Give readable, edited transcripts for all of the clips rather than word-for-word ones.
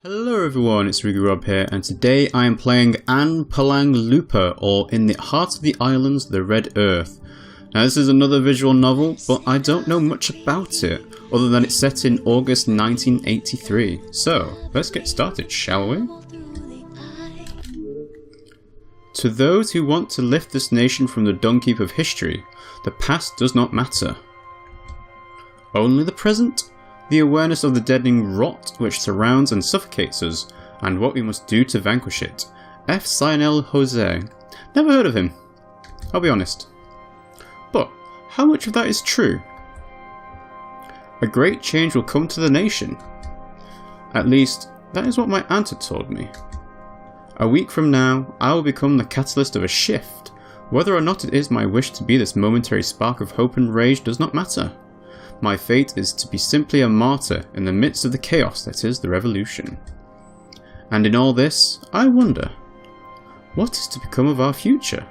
Hello everyone, it's RiggyRob here, and today I am playing Pulang Lupa, or In the Heart of the Islands, the Red Earth. Now this is another visual novel, but I don't know much about it, other than it's set in August 1983. So, let's get started, shall we? To those who want to lift this nation from the dung heap of history, the past does not matter. Only the present? The awareness of the deadening rot which surrounds and suffocates us, and what we must do to vanquish it. F. Sionel Jose. Never heard of him, I'll be honest. But, how much of that is true? A great change will come to the nation. At least, that is what my aunt had told me. A week from now, I will become the catalyst of a shift. Whether or not it is my wish to be this momentary spark of hope and rage does not matter. My fate is to be simply a martyr in the midst of the chaos that is the revolution. And in all this, I wonder, what is to become of our future?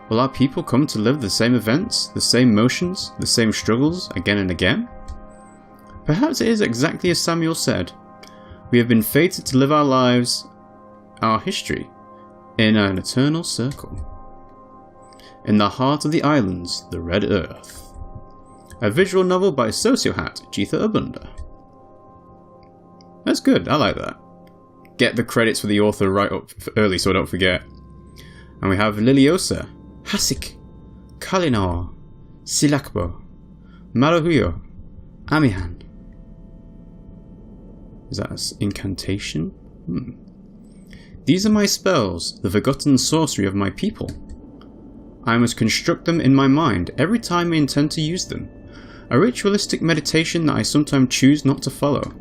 Will our people come to live the same events, the same motions, the same struggles again and again? Perhaps it is exactly as Samuel said. We have been fated to live our lives, our history, in an eternal circle. In the heart of the islands, the Red Earth. A visual novel by Sociohat, Gitna Abunda. That's good, I like that. Get the credits for the author right up early so I don't forget. And we have Liliosa, Hasik, Kalinor, Silakbo, Maruhuyo, Amihan. Is that an incantation? These are my spells, the forgotten sorcery of my people. I must construct them in my mind every time I intend to use them. A ritualistic meditation that I sometimes choose not to follow.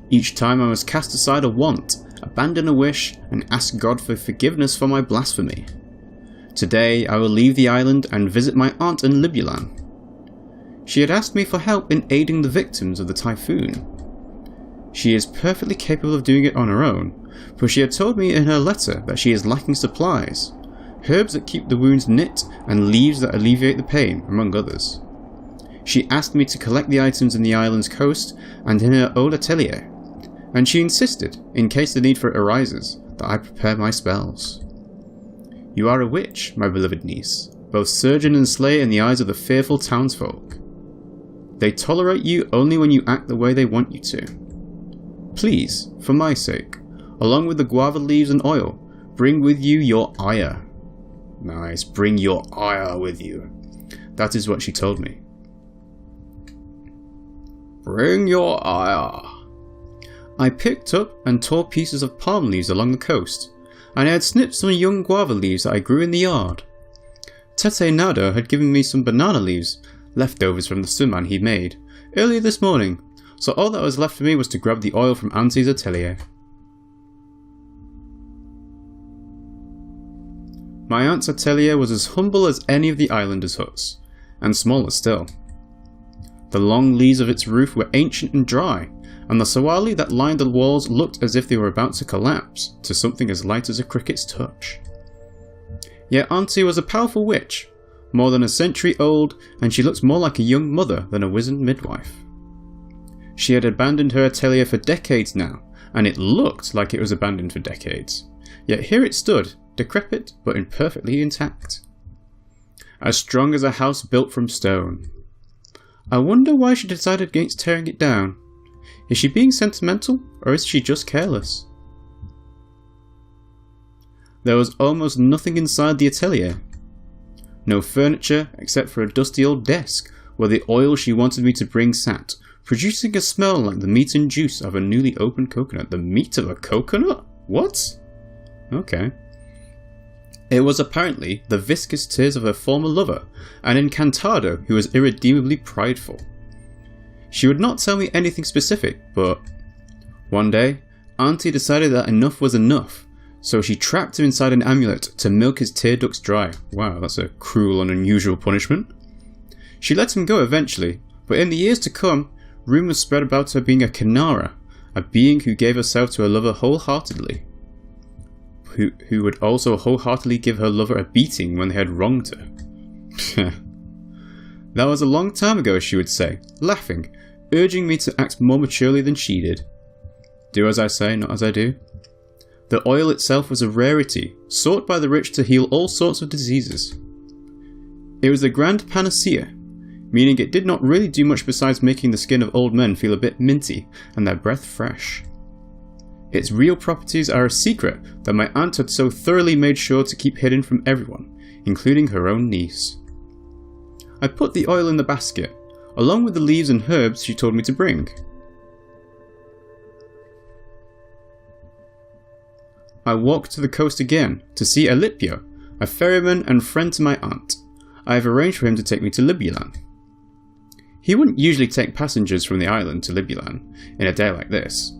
Each time I must cast aside a want, abandon a wish, and ask God for forgiveness for my blasphemy. Today I will leave the island and visit my aunt in Libulan. She had asked me for help in aiding the victims of the typhoon. She is perfectly capable of doing it on her own, for she had told me in her letter that she is lacking supplies. Herbs that keep the wounds knit, and leaves that alleviate the pain, among others. She asked me to collect the items in the island's coast and in her old atelier, and she insisted, in case the need for it arises, that I prepare my spells. You are a witch, my beloved niece, both surgeon and slayer in the eyes of the fearful townsfolk. They tolerate you only when you act the way they want you to. Please, for my sake, along with the guava leaves and oil, bring with you your ire. Nice, bring your ire with you. That is what she told me. Bring your ire. I picked up and tore pieces of palm leaves along the coast, and I had snipped some young guava leaves that I grew in the yard. Tete Nado had given me some banana leaves, leftovers from the suman he made, earlier this morning, so all that was left for me was to grab the oil from Auntie's atelier. My aunt's atelier was as humble as any of the islanders' huts, and smaller still. The long leaves of its roof were ancient and dry, and the sawali that lined the walls looked as if they were about to collapse to something as light as a cricket's touch. Yet Auntie was a powerful witch, more than a century old, and she looked more like a young mother than a wizened midwife. She had abandoned her atelier for decades now, and it looked like it was abandoned for decades. Yet here it stood, decrepit but imperfectly intact. As strong as a house built from stone. I wonder why she decided against tearing it down. Is she being sentimental, or is she just careless? There was almost nothing inside the atelier. No furniture except for a dusty old desk where the oil she wanted me to bring sat, producing a smell like the meat and juice of a newly opened coconut. The meat of a coconut? What? Okay. It was apparently the viscous tears of her former lover, an encantado who was irredeemably prideful. She would not tell me anything specific, but one day, Auntie decided that enough was enough, so she trapped him inside an amulet to milk his tear ducts dry. Wow, that's a cruel and unusual punishment. She let him go eventually, but in the years to come, rumours spread about her being a Kinara, a being who gave herself to her lover wholeheartedly. Who would also wholeheartedly give her lover a beating when they had wronged her. That was a long time ago, she would say, laughing, urging me to act more maturely than she did. Do as I say, not as I do. The oil itself was a rarity, sought by the rich to heal all sorts of diseases. It was the grand panacea, meaning it did not really do much besides making the skin of old men feel a bit minty and their breath fresh. Its real properties are a secret that my aunt had so thoroughly made sure to keep hidden from everyone, including her own niece. I put the oil in the basket, along with the leaves and herbs she told me to bring. I walked to the coast again to see Alipyo, a ferryman and friend to my aunt. I have arranged for him to take me to Libulan. He wouldn't usually take passengers from the island to Libulan in a day like this.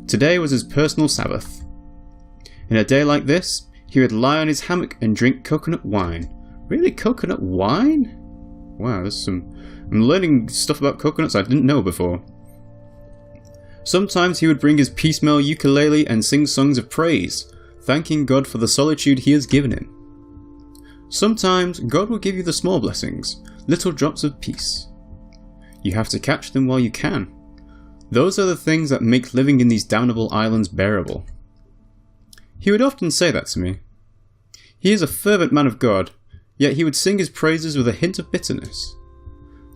Today was his personal Sabbath. In a day like this, he would lie on his hammock and drink coconut wine. Really, coconut wine? Wow, I'm learning stuff about coconuts I didn't know before. Sometimes he would bring his piecemeal ukulele and sing songs of praise, thanking God for the solitude he has given him. Sometimes God will give you the small blessings, little drops of peace. You have to catch them while you can. Those are the things that make living in these downable islands bearable. He would often say that to me. He is a fervent man of God, yet he would sing his praises with a hint of bitterness.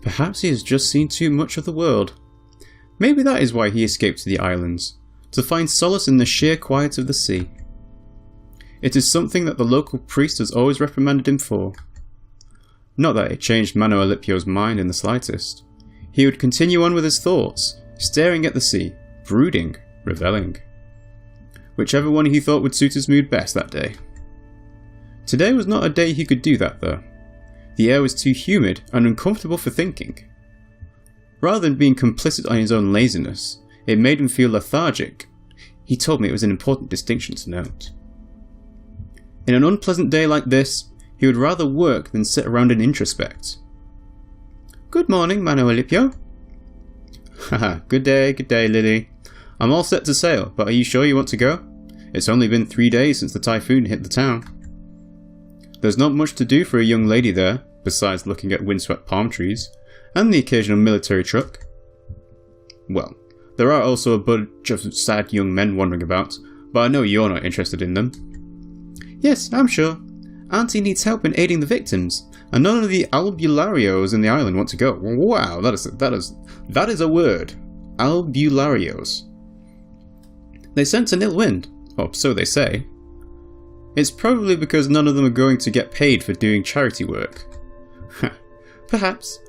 Perhaps he has just seen too much of the world. Maybe that is why he escaped to the islands, to find solace in the sheer quiet of the sea. It is something that the local priest has always reprimanded him for. Not that it changed Mano Alipyo's mind in the slightest. He would continue on with his thoughts, staring at the sea, brooding, revelling. Whichever one he thought would suit his mood best that day. Today was not a day he could do that though. The air was too humid and uncomfortable for thinking. Rather than being complicit on his own laziness, it made him feel lethargic. He told me it was an important distinction to note. In an unpleasant day like this, he would rather work than sit around and introspect. Good morning, Mano Alipyo. Haha, good day, Lily. I'm all set to sail, but are you sure you want to go? It's only been 3 days since the typhoon hit the town. There's not much to do for a young lady there, besides looking at windswept palm trees, and the occasional military truck. Well, there are also a bunch of sad young men wandering about, but I know you're not interested in them. Yes, I'm sure. Auntie needs help in aiding the victims, and none of the albularios in the island want to go. Wow, that is a word. Albularios. They sense an ill wind, or so they say. It's probably because none of them are going to get paid for doing charity work. Perhaps.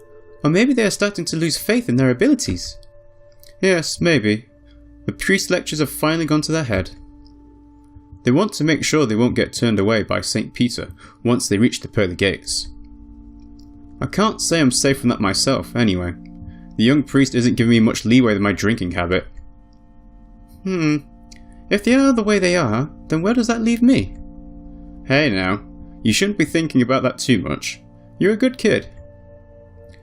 Or maybe they are starting to lose faith in their abilities. Yes, maybe. The priest lectures have finally gone to their head. They want to make sure they won't get turned away by St. Peter once they reach the pearly gates. I can't say I'm safe from that myself, anyway. The young priest isn't giving me much leeway with my drinking habit. If they are the way they are, then where does that leave me? Hey now, you shouldn't be thinking about that too much. You're a good kid.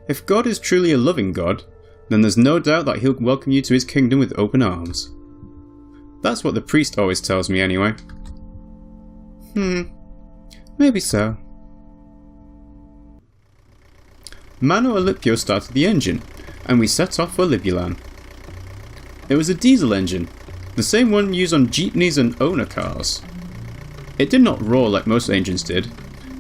If God is truly a loving God, then there's no doubt that he'll welcome you to his kingdom with open arms. That's what the priest always tells me anyway. Maybe so. Mano Alipyo started the engine, and we set off for Libulan. It was a diesel engine, the same one used on jeepneys and owner cars. It did not roar like most engines did.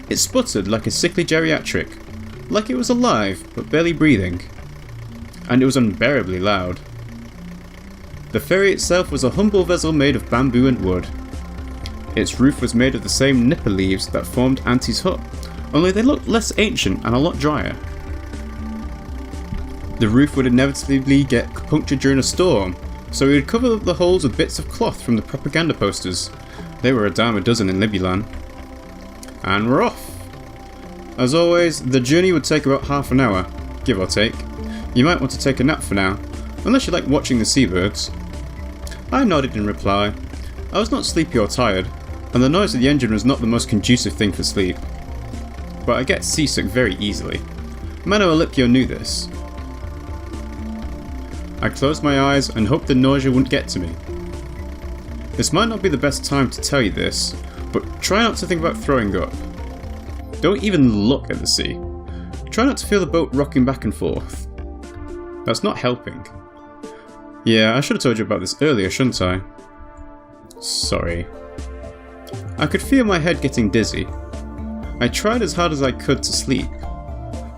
It sputtered like a sickly geriatric, like it was alive but barely breathing. And it was unbearably loud. The ferry itself was a humble vessel made of bamboo and wood. Its roof was made of the same nipper leaves that formed Auntie's hut, only they looked less ancient and a lot drier. The roof would inevitably get punctured during a storm, so we would cover up the holes with bits of cloth from the propaganda posters. They were a dime a dozen in Libulan. And we're off! As always, the journey would take about half an hour, give or take. You might want to take a nap for now, unless you like watching the seabirds. I nodded in reply. I was not sleepy or tired, and the noise of the engine was not the most conducive thing for sleep. But I get seasick very easily. Mano Alipyo knew this. I closed my eyes and hoped the nausea wouldn't get to me. This might not be the best time to tell you this, but try not to think about throwing up. Don't even look at the sea. Try not to feel the boat rocking back and forth. That's not helping. Yeah, I should have told you about this earlier, shouldn't I? Sorry. I could feel my head getting dizzy. I tried as hard as I could to sleep,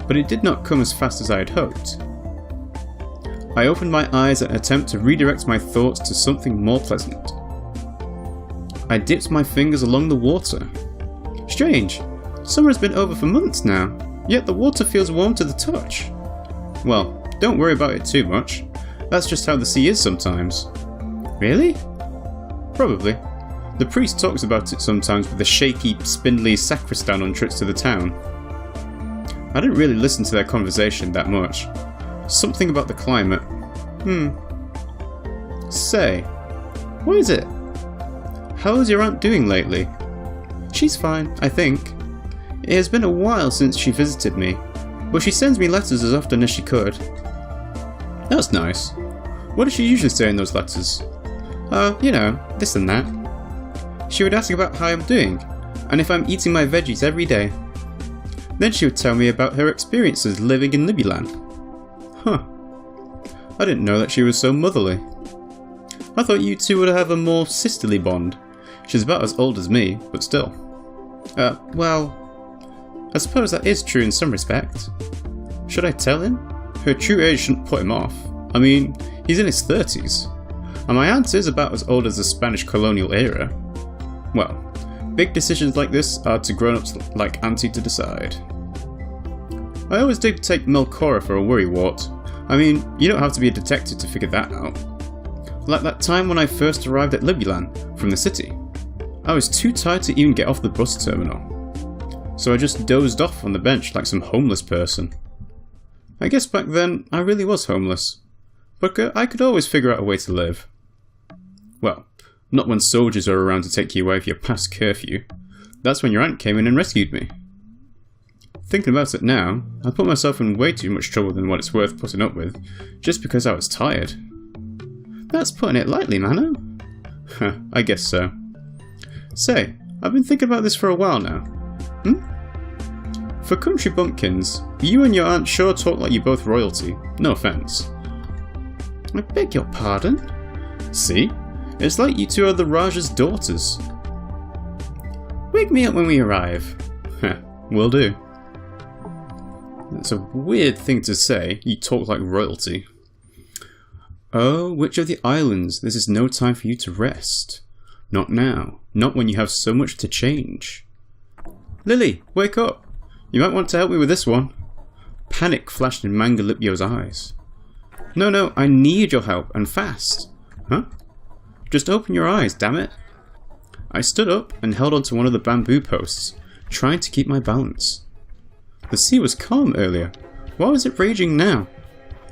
but it did not come as fast as I had hoped. I opened my eyes in an attempt to redirect my thoughts to something more pleasant. I dipped my fingers along the water. Strange, summer has been over for months now, yet the water feels warm to the touch. Well, don't worry about it too much. That's just how the sea is sometimes. Really? Probably. The priest talks about it sometimes with the shaky, spindly sacristan on trips to the town. I didn't really listen to their conversation that much. Something about the climate. Say, what is it? How is your aunt doing lately? She's fine, I think. It has been a while since she visited me, but she sends me letters as often as she could. That's nice. What does she usually say in those letters? You know, this and that. She would ask about how I'm doing, and if I'm eating my veggies every day. Then she would tell me about her experiences living in Libyland. Huh. I didn't know that she was so motherly. I thought you two would have a more sisterly bond. She's about as old as me, but still. Well, I suppose that is true in some respect. Should I tell him? Her true age shouldn't put him off. I mean, he's in his 30s. And my aunt is about as old as the Spanish colonial era. Well, big decisions like this are to grown-ups like Auntie to decide. I always did take Melchora for a worrywart. I mean, you don't have to be a detective to figure that out. Like that time when I first arrived at Libyland from the city. I was too tired to even get off the bus terminal. So I just dozed off on the bench like some homeless person. I guess back then I really was homeless. But I could always figure out a way to live. Well, not when soldiers are around to take you away if you're past curfew. That's when your aunt came in and rescued me. Thinking about it now, I put myself in way too much trouble than what it's worth putting up with, just because I was tired. That's putting it lightly, Mano. I guess so. Say, I've been thinking about this for a while now. For country bumpkins, you and your aunt sure talk like you're both royalty. No offence. I beg your pardon? See? It's like you two are the Raja's daughters. Wake me up when we arrive. Will do. That's a weird thing to say, you talk like royalty. Oh, which of the islands? This is no time for you to rest. Not now. Not when you have so much to change. Lily, wake up. You might want to help me with this one. Panic flashed in Manga Lipyo's eyes. No, I need your help, and fast. Huh? Just open your eyes, damn it. I stood up and held onto one of the bamboo posts, trying to keep my balance. The sea was calm earlier. Why was it raging now?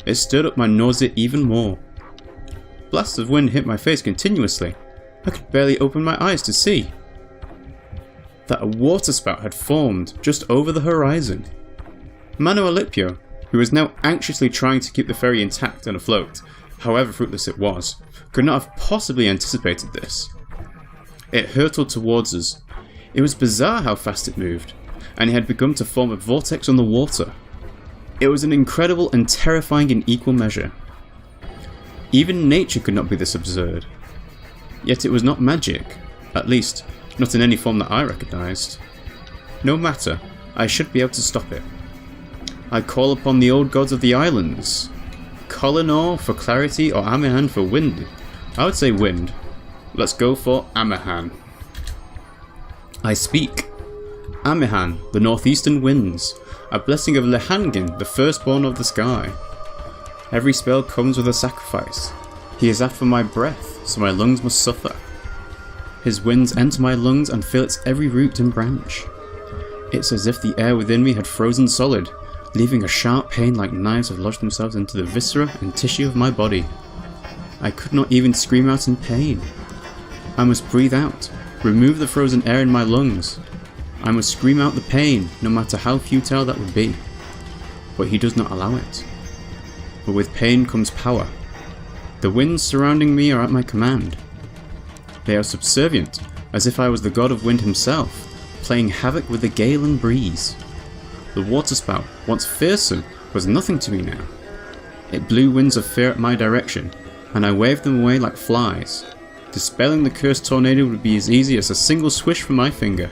It stirred up my nausea even more. Blasts of wind hit my face continuously. I could barely open my eyes to see that a waterspout had formed just over the horizon. Mano Alipyo, who was now anxiously trying to keep the ferry intact and afloat, however fruitless it was, could not have possibly anticipated this. It hurtled towards us. It was bizarre how fast it moved, and it had begun to form a vortex on the water. It was an incredible and terrifying in equal measure. Even nature could not be this absurd. Yet it was not magic, at least not in any form that I recognised. No matter, I should be able to stop it. I call upon the old gods of the islands. Kolinor for clarity or Amihan for wind. I would say wind. Let's go for Amihan. I speak. Amihan, the northeastern winds, a blessing of Lehangin, the firstborn of the sky. Every spell comes with a sacrifice. He is after my breath, so my lungs must suffer. His winds enter my lungs and fill its every root and branch. It's as if the air within me had frozen solid, leaving a sharp pain like knives have lodged themselves into the viscera and tissue of my body. I could not even scream out in pain. I must breathe out, remove the frozen air in my lungs. I must scream out the pain, no matter how futile that would be. But he does not allow it. But with pain comes power. The winds surrounding me are at my command. They are subservient, as if I was the god of wind himself, playing havoc with the gale and breeze. The waterspout, once fearsome, was nothing to me now. It blew winds of fear at my direction, and I waved them away like flies. Dispelling the cursed tornado would be as easy as a single swish from my finger.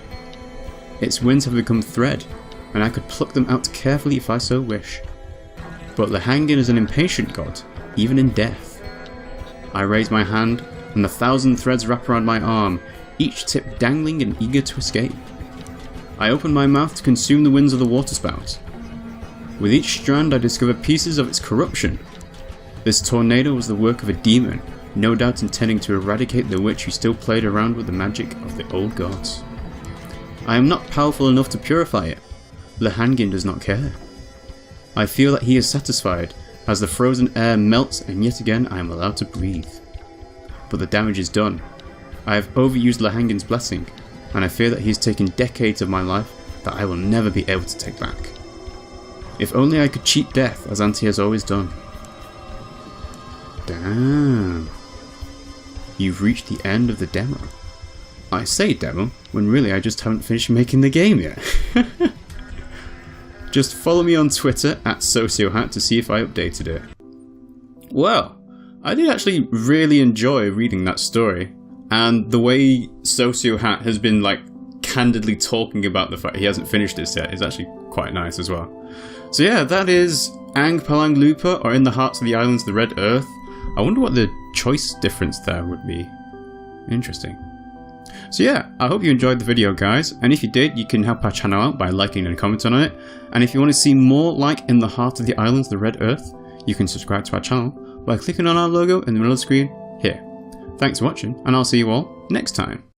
Its winds have become thread, and I could pluck them out carefully if I so wish. But Lihangin is an impatient god, even in death. I raise my hand, and 1,000 threads wrap around my arm, each tip dangling and eager to escape. I open my mouth to consume the winds of the waterspout. With each strand I discover pieces of its corruption. This tornado was the work of a demon, no doubt intending to eradicate the witch who still played around with the magic of the old gods. I am not powerful enough to purify it. Lihangin does not care. I feel that he is satisfied, as the frozen air melts and yet again I am allowed to breathe. But the damage is done. I have overused Lihangin's blessing, and I fear that he has taken decades of my life that I will never be able to take back. If only I could cheat death as Auntie has always done. Damn. You've reached the end of the demo. I say demo, when really I just haven't finished making the game yet. Just follow me on Twitter at Sociohat to see if I updated it. Well, I did actually really enjoy reading that story, and the way Sociohat has been like candidly talking about the fact he hasn't finished this yet is actually quite nice as well. So yeah, that is Pulang Lupa, or In the Hearts of the Islands, the Red Earth. I wonder what the choice difference there would be. Interesting. So yeah, I hope you enjoyed the video, guys, and if you did, you can help our channel out by liking and commenting on it, and if you want to see more like In the Heart of the Islands, the Red Earth, you can subscribe to our channel by clicking on our logo in the middle of the screen here. Thanks for watching, and I'll see you all next time.